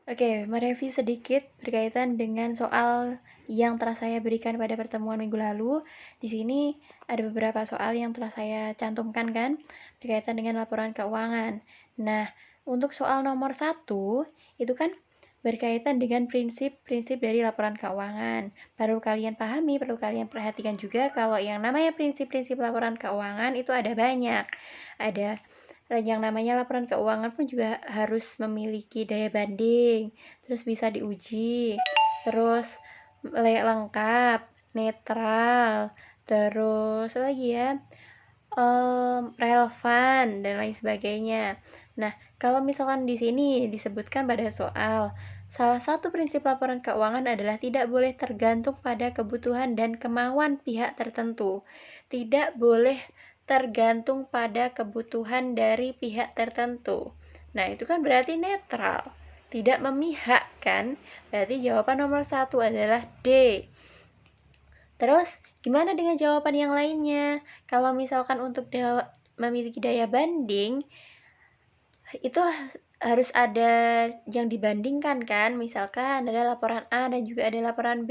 Oke, mereview sedikit berkaitan dengan soal yang telah saya berikan pada pertemuan minggu lalu. Di sini ada beberapa soal yang telah saya cantumkan kan, berkaitan dengan laporan keuangan. Nah, untuk soal nomor satu, itu kan berkaitan dengan prinsip-prinsip dari laporan keuangan. Perlu kalian pahami, perlu kalian perhatikan juga kalau yang namanya prinsip-prinsip laporan keuangan itu ada banyak. Ada yang namanya laporan keuangan pun juga harus memiliki daya banding, terus bisa diuji, terus lengkap, netral, terus apa lagi ya, relevan dan lain sebagainya. Nah, kalau misalkan di sini disebutkan pada soal, salah satu prinsip laporan keuangan adalah tidak boleh tergantung pada kebutuhan dan kemauan pihak tertentu. Tidak boleh tergantung pada kebutuhan dari pihak tertentu. Nah, itu kan berarti netral, tidak memihak kan? Berarti jawaban nomor 1 adalah D. Terus, gimana dengan jawaban yang lainnya? Kalau misalkan untuk memiliki daya banding, itu harus ada yang dibandingkan kan, misalkan ada laporan A dan juga ada laporan B,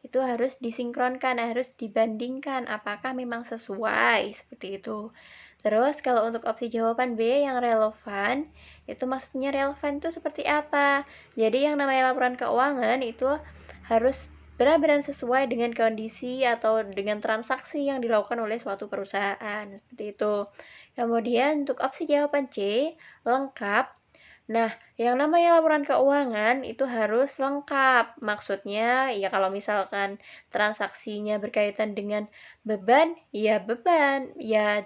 itu harus disinkronkan, harus dibandingkan apakah memang sesuai, seperti itu. Terus kalau untuk opsi jawaban B yang relevan, itu maksudnya relevan itu seperti apa? Jadi yang namanya laporan keuangan itu harus benar-benar sesuai dengan kondisi atau dengan transaksi yang dilakukan oleh suatu perusahaan, seperti itu. Kemudian untuk opsi jawaban C, lengkap. Nah, yang namanya laporan keuangan itu harus lengkap. Maksudnya, ya kalau misalkan transaksinya berkaitan dengan beban, ya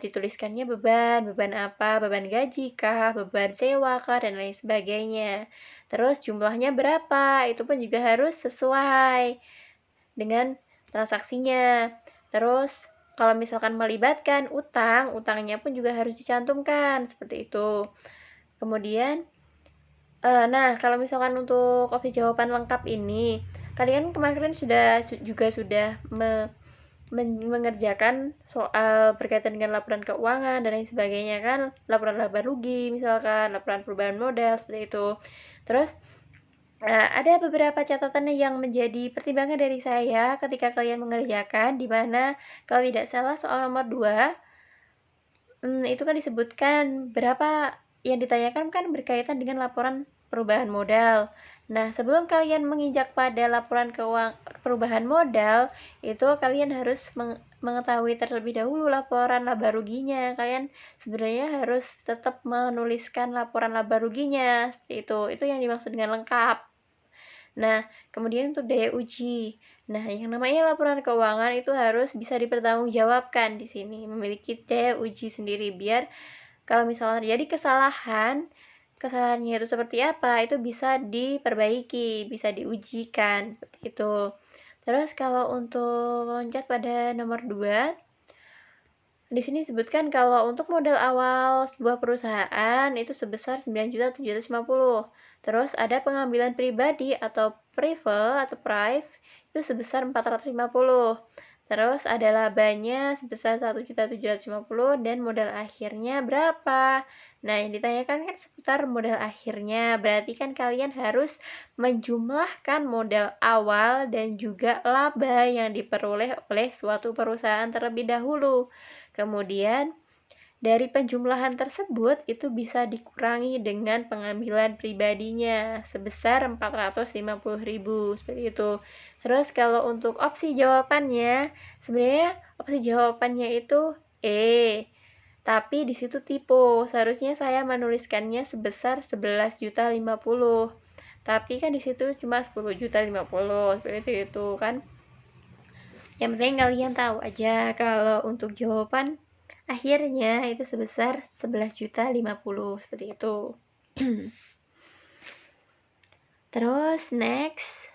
dituliskannya beban, beban apa, beban gaji kah, beban sewa kah, dan lain sebagainya. Terus jumlahnya berapa, itu pun juga harus sesuai dengan transaksinya. Terus kalau misalkan melibatkan utang, utangnya pun juga harus dicantumkan, seperti itu. Kemudian nah, kalau misalkan untuk opsi jawaban lengkap ini, kalian kemarin sudah mengerjakan soal berkaitan dengan laporan keuangan dan lain sebagainya kan, laporan laba rugi misalkan, laporan perubahan modal seperti itu. Terus ada beberapa catatan yang menjadi pertimbangan dari saya ketika kalian mengerjakan, di mana kalau tidak salah soal nomor 2, itu kan disebutkan berapa yang ditanyakan kan berkaitan dengan laporan perubahan modal. Nah, sebelum kalian menginjak pada laporan perubahan modal, itu kalian harus mengetahui terlebih dahulu laporan laba ruginya. Kalian sebenarnya harus tetap menuliskan laporan laba ruginya, seperti itu. Itu yang dimaksud dengan lengkap. Nah, kemudian untuk daya uji. Nah, yang namanya laporan keuangan itu harus bisa dipertanggungjawabkan di sini, memiliki daya uji sendiri biar kalau misalnya terjadi kesalahan, kesalahannya itu seperti apa, itu bisa diperbaiki, bisa diujikan, seperti itu. Terus kalau untuk loncat pada nomor 2, di sini disebutkan kalau untuk modal awal sebuah perusahaan itu sebesar 9.750. Terus ada pengambilan pribadi atau prive itu sebesar 450. Terus ada labanya sebesar 1.750 dan modal akhirnya berapa? Nah, yang ditanyakan kan seputar modal akhirnya. Berarti kan kalian harus menjumlahkan modal awal dan juga laba yang diperoleh oleh suatu perusahaan terlebih dahulu. Kemudian, dari penjumlahan tersebut itu bisa dikurangi dengan pengambilan pribadinya sebesar 450.000 seperti itu. Terus kalau untuk opsi jawabannya, sebenarnya opsi jawabannya itu E. Tapi di situ typo. Seharusnya saya menuliskannya sebesar 11.050. Tapi kan di situ cuma 10.050 seperti itu kan. Yang penting kalian tahu aja kalau untuk jawaban akhirnya itu sebesar 11.050 seperti itu. Terus next,